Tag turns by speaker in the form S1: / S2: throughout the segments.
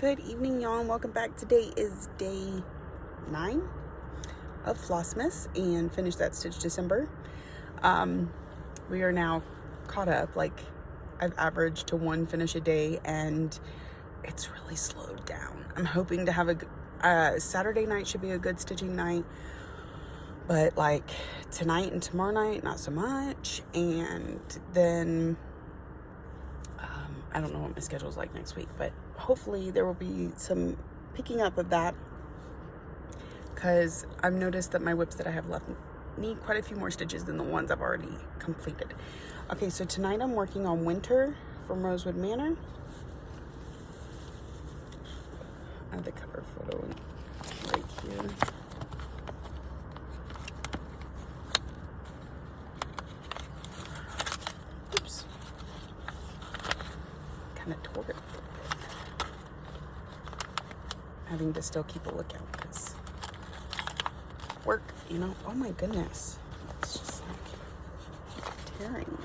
S1: Good evening, y'all, and welcome back. Today is day 9 of Flossmas and Finish That Stitch December. We are now caught up. Like, I've averaged to 1 finish a day, and it's really slowed down. I'm hoping to have a Saturday night should be a good stitching night, but like tonight and tomorrow night, not so much. And then I don't know what my schedule is like next week, but hopefully there will be some picking up of that, because I've noticed that my whips that I have left need quite a few more stitches than the ones I've already completed. Okay, so tonight I'm working on Winter from Rosewood Manor. I have the cover photo right here. Oops. Kind of tore it a little bit. Having to still keep a lookout because work, you know. Oh my goodness. It's just like tearing.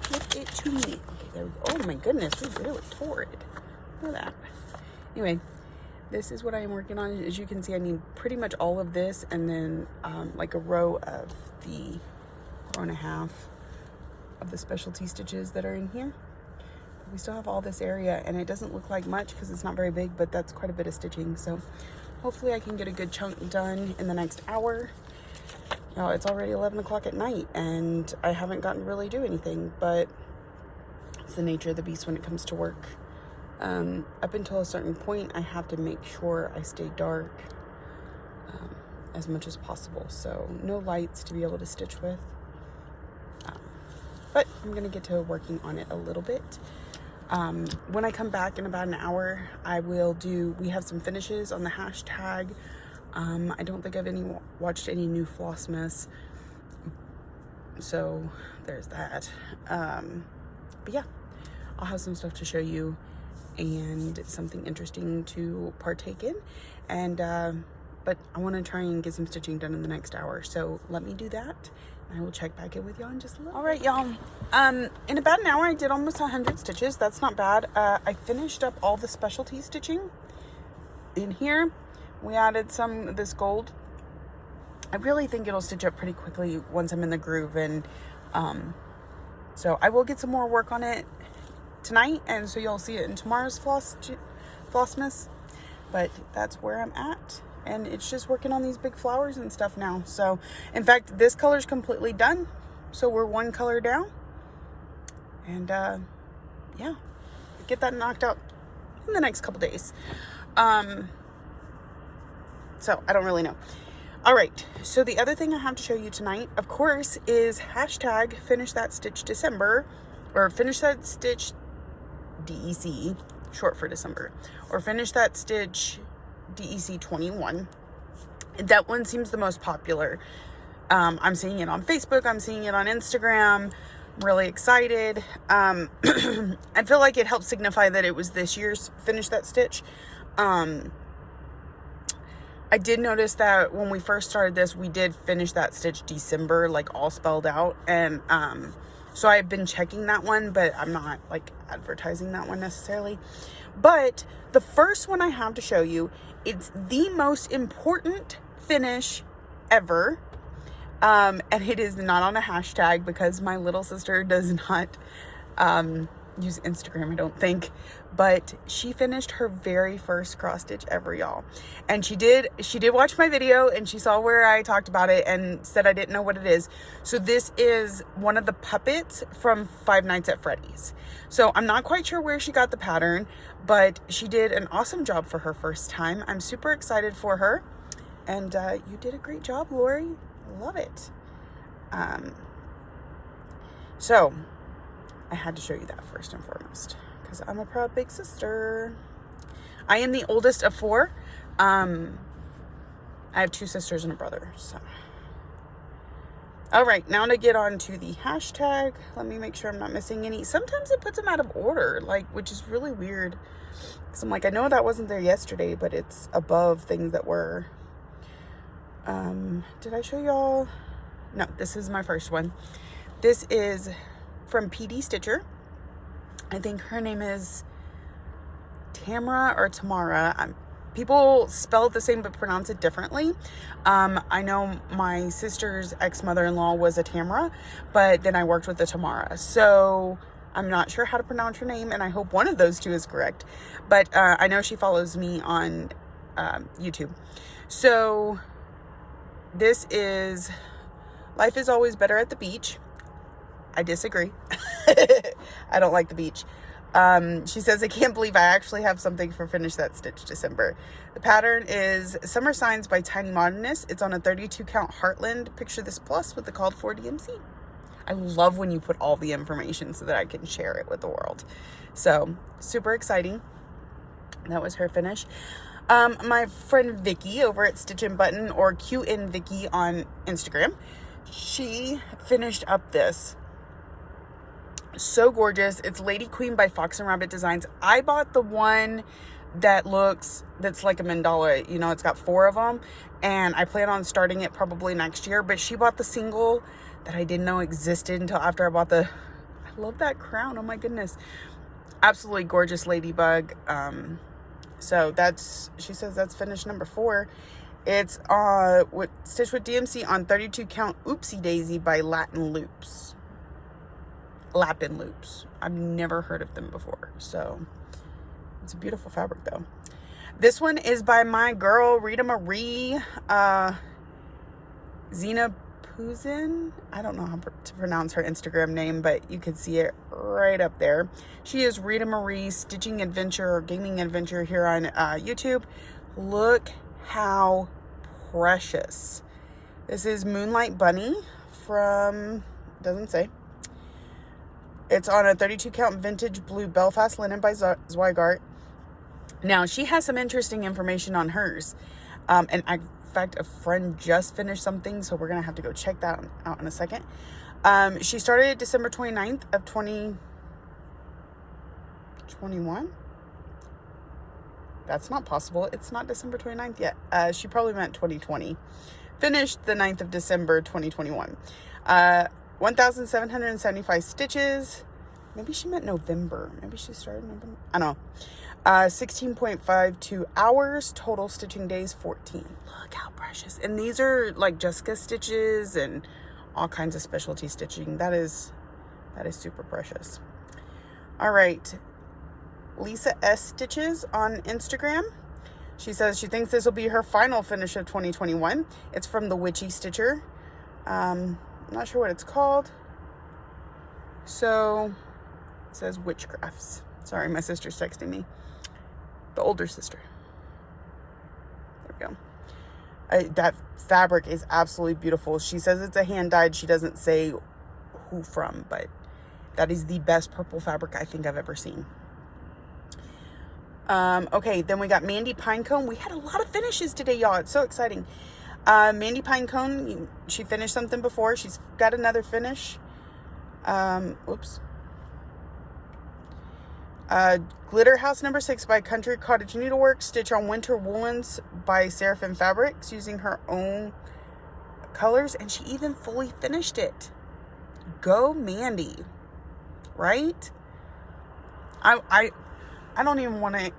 S1: Give it to me. Okay, there we go. Oh my goodness, we really tore it. Look at that. Anyway, this is what I am working on. As you can see, I need pretty much all of this, and then like a row of the row and a half of the specialty stitches that are in here. We still have all this area, and it doesn't look like much because it's not very big, but that's quite a bit of stitching. So hopefully I can get a good chunk done in the next hour. It's already 11 o'clock at night, and I haven't gotten to really do anything, but it's the nature of the beast when it comes to work. Up until a certain point, I have to make sure I stay dark as much as possible. So no lights to be able to stitch with. But I'm going to get to working on it a little bit. When I come back in about an hour, we have some finishes on the hashtag. I don't think I've watched any new Flossmas, so there's that. But yeah, I'll have some stuff to show you and something interesting to partake in. And but I want to try and get some stitching done in the next hour, so let me do that. I will check back in with y'all in just a little. All right, y'all. In about an hour, I did almost 100 stitches. That's not bad. I finished up all the specialty stitching in here. We added some of this gold. I really think it'll stitch up pretty quickly once I'm in the groove, and so I will get some more work on it tonight, and so you'll see it in tomorrow's Flossmas. But that's where I'm at. And it's just working on these big flowers and stuff now. So, in fact, this color's completely done. So we're 1 color down. And, yeah, get that knocked out in the next couple days. So, I don't really know. All right. So, the other thing I have to show you tonight, of course, is hashtag Finish That Stitch December. Or Finish That Stitch DEC, short for December. Or Finish That Stitch DEC 21. That one seems the most popular. I'm seeing it on Facebook. I'm seeing it on Instagram. I'm really excited. I feel like it helps signify that it was this year's Finish That Stitch. I did notice that when we first started this, we did Finish That Stitch December, like all spelled out. And so I've been checking that one, but I'm not like advertising that one necessarily. But the first one I have to show you, it's the most important finish ever. And it is not on a hashtag because my little sister does not use Instagram, I don't think. But she finished her very first cross stitch ever, y'all. And she did watch my video, and she saw where I talked about it and said I didn't know what it is. So this is one of the puppets from Five Nights at Freddy's. So I'm not quite sure where she got the pattern, but she did an awesome job for her first time. I'm super excited for her. And you did a great job, Lori. Love it. So I had to show you that first and foremost, because I'm a proud big sister. I am the oldest of 4. I have 2 sisters and a brother. So, all right, now to get on to the hashtag. Let me make sure I'm not missing any. Sometimes it puts them out of order, which is really weird. Because I'm like, I know that wasn't there yesterday, but it's above things that were. Did I show y'all? No, this is my first one. This is from PD Stitcher. I think her name is Tamara or Tamara. People spell it the same but pronounce it differently. I know my sister's ex-mother-in-law was a Tamara, but then I worked with a Tamara. So I'm not sure how to pronounce her name, and I hope one of those two is correct. But I know she follows me on YouTube. So this is Life is Always Better at the Beach. I disagree. I don't like the beach. She says, I can't believe I actually have something for Finish That Stitch December. The pattern is Summer Signs by Tiny Modernist. It's on a 32 count Heartland. Picture this plus with the called for DMC. I love when you put all the information so that I can share it with the world. So super exciting. That was her finish. My friend Vicky over at Stitch and Button, or QN Vicky on Instagram, she finished up this. So gorgeous. It's Lady Queen by Fox and Rabbit Designs. I bought the one that's like a mandala. You know, it's got 4 of them, and I plan on starting it probably next year. But she bought the single that I didn't know existed until after I bought I love that crown. Oh my goodness. Absolutely gorgeous ladybug. So she says that's finish number 4. It's Stitch with DMC on 32 count Oopsie Daisy by Lapin Loops. I've never heard of them before. So it's a beautiful fabric though. This one is by my girl Rita Marie Zena Puzin. I don't know how to pronounce her Instagram name, but you can see it right up there. She is Rita Marie Stitching Adventure or Gaming Adventure here on YouTube. Look how precious. This is Moonlight Bunny from, doesn't say. It's on a 32 count vintage blue Belfast linen by Zweigart. Now, she has some interesting information on hers. And in fact, a friend just finished something, so we're going to have to go check that out in a second. She started December 29th of 2021. That's not possible. It's not December 29th yet. She probably meant 2020. Finished the 9th of December 2021. 1,775 stitches. Maybe she meant November. Maybe she started November. I don't know. 16.52 hours. Total stitching days, 14. Look how precious. And these are like Jessica stitches and all kinds of specialty stitching. That is super precious. All right. Lisa S. Stitches on Instagram. She says she thinks this will be her final finish of 2021. It's from the Witchy Stitcher. I'm not sure what it's called. So it says Witchcrafts. Sorry, my sister's texting me. The older sister. There we go. That fabric is absolutely beautiful. She says it's a hand dyed. She doesn't say who from, but that is the best purple fabric I think I've ever seen. Okay, then we got Mandy Pinecone. We had a lot of finishes today, y'all. It's so exciting. Mandy Pinecone, she finished something before. She's got another finish. Glitter House number 6 by Country Cottage Needlework. Stitch on Winter Woolens by Seraphim Fabrics using her own colors. And she even fully finished it. Go Mandy. Right? I don't even want to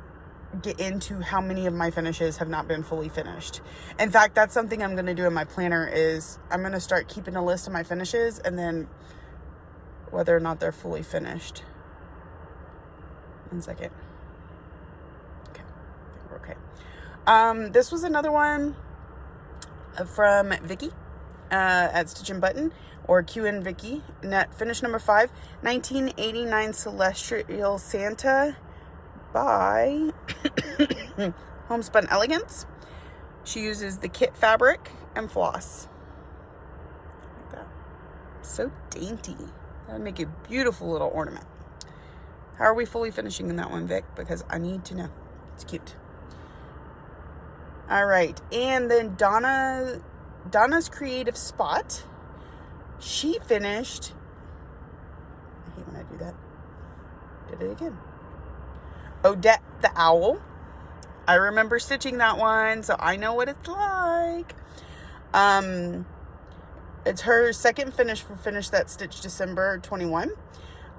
S1: get into how many of my finishes have not been fully finished. In fact, that's something I'm going to do in my planner is I'm going to start keeping a list of my finishes and then whether or not they're fully finished. 1 second. Okay. I think we're okay. This was another one from Vicky at Stitch and Button, or QN Vicky. Finish number 5, 1989 Celestial Santa by Homespun Elegance. She uses the kit fabric and floss. Like that. So dainty. That would make a beautiful little ornament. How are we fully finishing in that one, Vic? Because I need to know. It's cute. All right. And then Donna's Creative Spot. She finished. I hate when I do that. Did it again. Odette the Owl. I remember stitching that one, so I know what it's like. It's her second finish for Finish That Stitch December 21.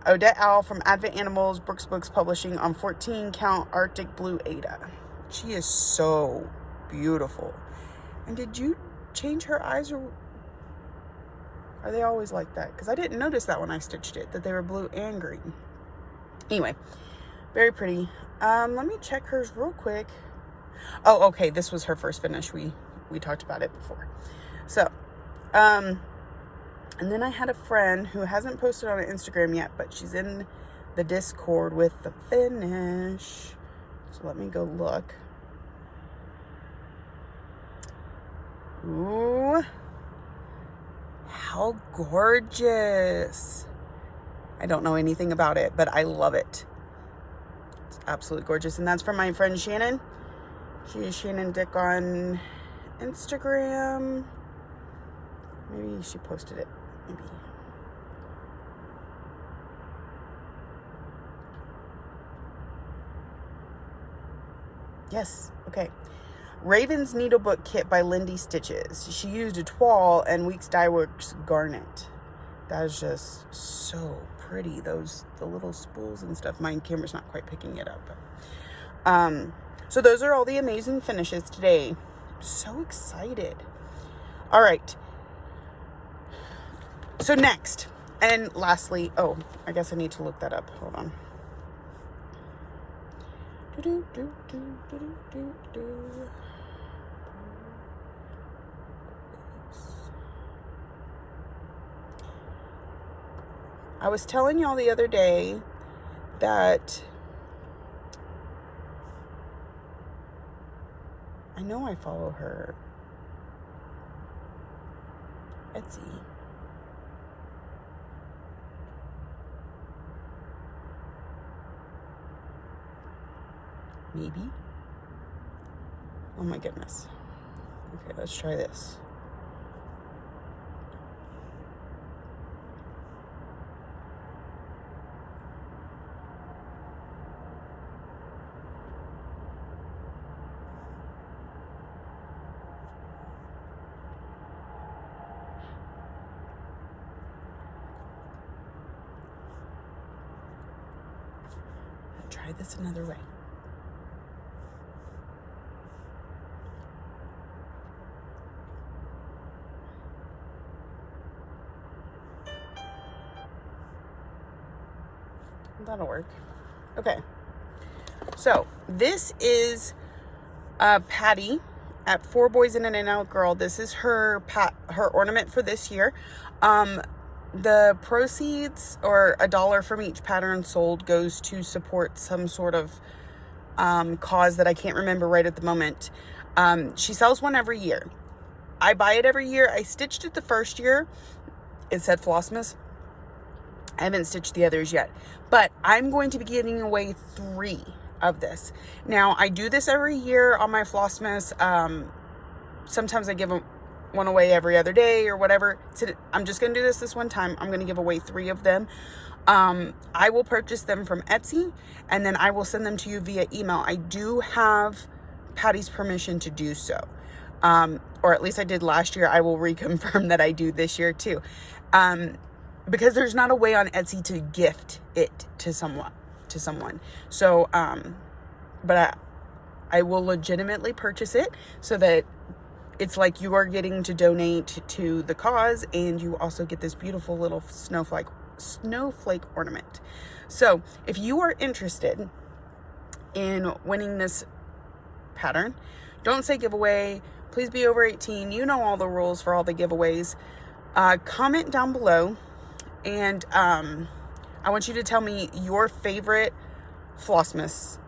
S1: Odette Owl from Advent Animals, Brooks Books Publishing, on 14 count Arctic Blue Ada. She is so beautiful. And did you change her eyes, or are they always like that? Because I didn't notice that when I stitched it, that they were blue and green. Anyway, very pretty. Let me check hers real quick. Oh, okay, this was her first finish. We talked about it before. So, and then I had a friend who hasn't posted on Instagram yet, but she's in the Discord with the finish. So let me go look. Ooh, how gorgeous. I don't know anything about it, but I love it. It's absolutely gorgeous. And that's from my friend Shannon. She is Shannon Dick on Instagram. Maybe she posted it. Maybe. Yes. Okay. Raven's Needlebook Kit by Lindy Stitches. She used a toile and Weeks Dye Works garnet. That is just so pretty. The little spools and stuff. My camera's not quite picking it up. But, so those are all the amazing finishes today. I'm so excited. All right. So next and lastly, oh, I guess I need to look that up. Hold on. I was telling y'all the other day that I know I follow her Etsy. Maybe. Oh my goodness. Okay, let's try this. Try this another way. That'll work. Okay. So this is Patty at 4 Boys and an In-Out Girl. This is her ornament for this year. The proceeds, or $1 from each pattern sold, goes to support some sort of cause that I can't remember right at the moment. She sells one every year. I buy it every year. I stitched it the first year. It said Flossmas. I haven't stitched the others yet, but I'm going to be giving away 3 of this. Now, I do this every year on my Flossmas. Sometimes I give one away every other day or whatever. So I'm just going to do this one time. I'm going to give away 3 of them. I will purchase them from Etsy, and then I will send them to you via email. I do have Patty's permission to do so. Or at least I did last year. I will reconfirm that I do this year too. Because there's not a way on Etsy to gift it to someone. So, but I will legitimately purchase it so that it's like you are getting to donate to the cause, and you also get this beautiful little snowflake ornament. So if you are interested in winning this pattern, don't say giveaway. Please be over 18. You know all the rules for all the giveaways. Comment down below. And I want you to tell me your favorite Flossmas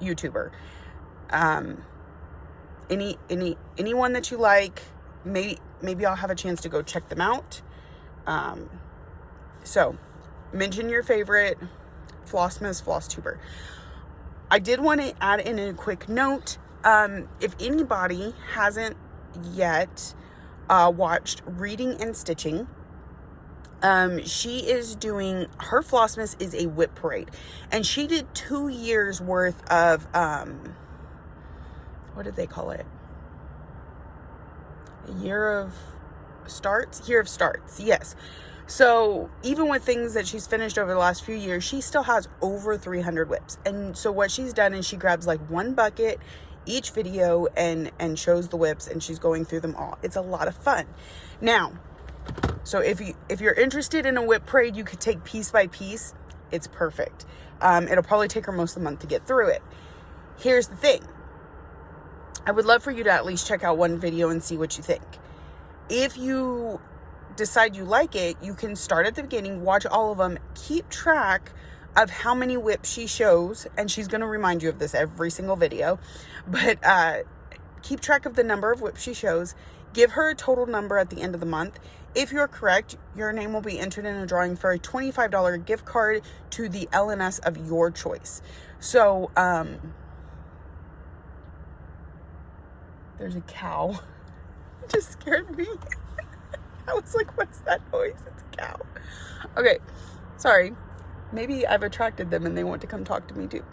S1: YouTuber. Anyone that you like. Maybe I'll have a chance to go check them out. So mention your favorite Flossmas Flosstuber. I did want to add in a quick note. If anybody hasn't yet watched Reading and Stitching, she is doing, her Flossmas is a whip parade, and she did 2 years worth of what did they call it? Year of starts, yes. So even with things that she's finished over the last few years, she still has over 300 whips. And so what she's done is she grabs like one bucket each video and shows the whips, and she's going through them all. It's a lot of fun. Now, so if you're interested in a whip parade, you could take piece by piece. It's perfect. It'll probably take her most of the month to get through it. Here's the thing. I would love for you to at least check out one video and see what you think. If you decide you like it, you can start at the beginning, watch all of them, keep track of how many whips she shows, and she's going to remind you of this every single video, but keep track of the number of whips she shows, give her a total number at the end of the month. If you're correct, your name will be entered in a drawing for a $25 gift card to the LNS of your choice. So, there's a cow. It just scared me. I was like, what's that noise? It's a cow. Okay, sorry. Maybe I've attracted them and they want to come talk to me too.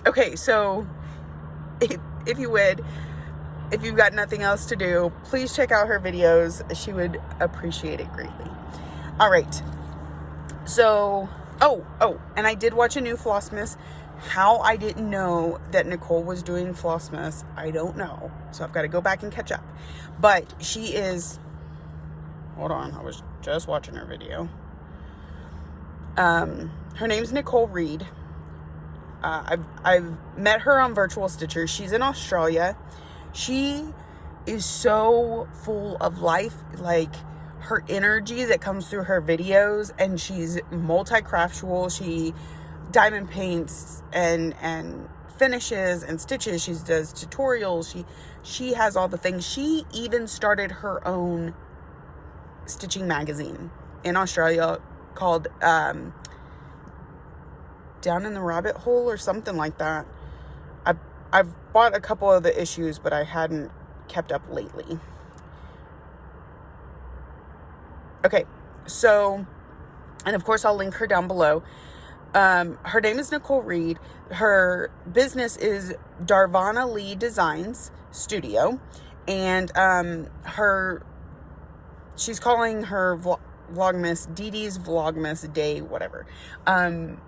S1: Okay, so if you would, if you've got nothing else to do, please check out her videos. She would appreciate it greatly. All right. So, and I did watch a new Flossmas. How I didn't know that Nicole was doing Flossmas, I don't know. So I've got to go back and catch up. But she is, hold on, I was just watching her video. Her name's Nicole Reed. I've met her on Virtual Stitchers. She's in Australia. She is so full of life, like her energy that comes through her videos, and she's multi-craftual. She diamond paints and finishes and stitches. She does tutorials. She has all the things. She even started her own stitching magazine in Australia called Down in the Rabbit Hole or something like that. I've bought a couple of the issues, but I hadn't kept up lately. Okay, so, and of course I'll link her down below. Her name is Nicole Reed. Her business is Darvana Lee Designs Studio, and she's calling her Vlogmas Dee Dee's Vlogmas Day, whatever. I'm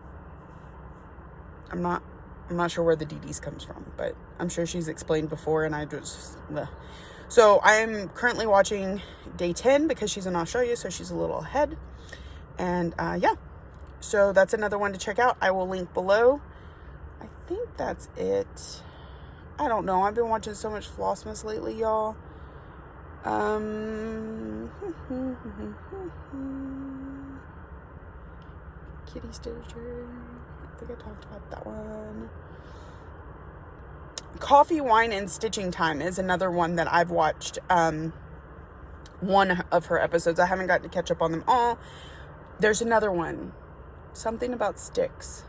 S1: not sure where the Dee Dee's comes from, but I'm sure she's explained before, and I just so I am currently watching day 10 because she's in Australia, so she's a little ahead. And yeah, so that's another one to check out. I will link below. I think that's it. I don't know. I've been watching so much Flossmas lately, y'all. Kitty Stitcher. I think I talked about that one. Coffee, Wine, and Stitching Time is another one that I've watched one of her episodes. I haven't gotten to catch up on them all. There's another one. Something about sticks.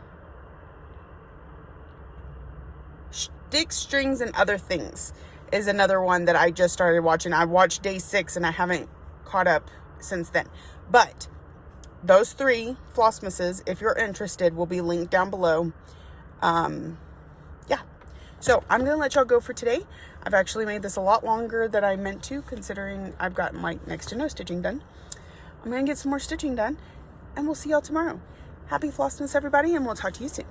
S1: Sticks, Strings, and Other Things is another one that I just started watching. I watched day 6 and I haven't caught up since then. But those 3 Flossmases, if you're interested, will be linked down below. Yeah. So I'm going to let y'all go for today. I've actually made this a lot longer than I meant to, considering I've gotten like next to no stitching done. I'm going to get some more stitching done, and we'll see y'all tomorrow. Happy Flossmas, everybody, and we'll talk to you soon.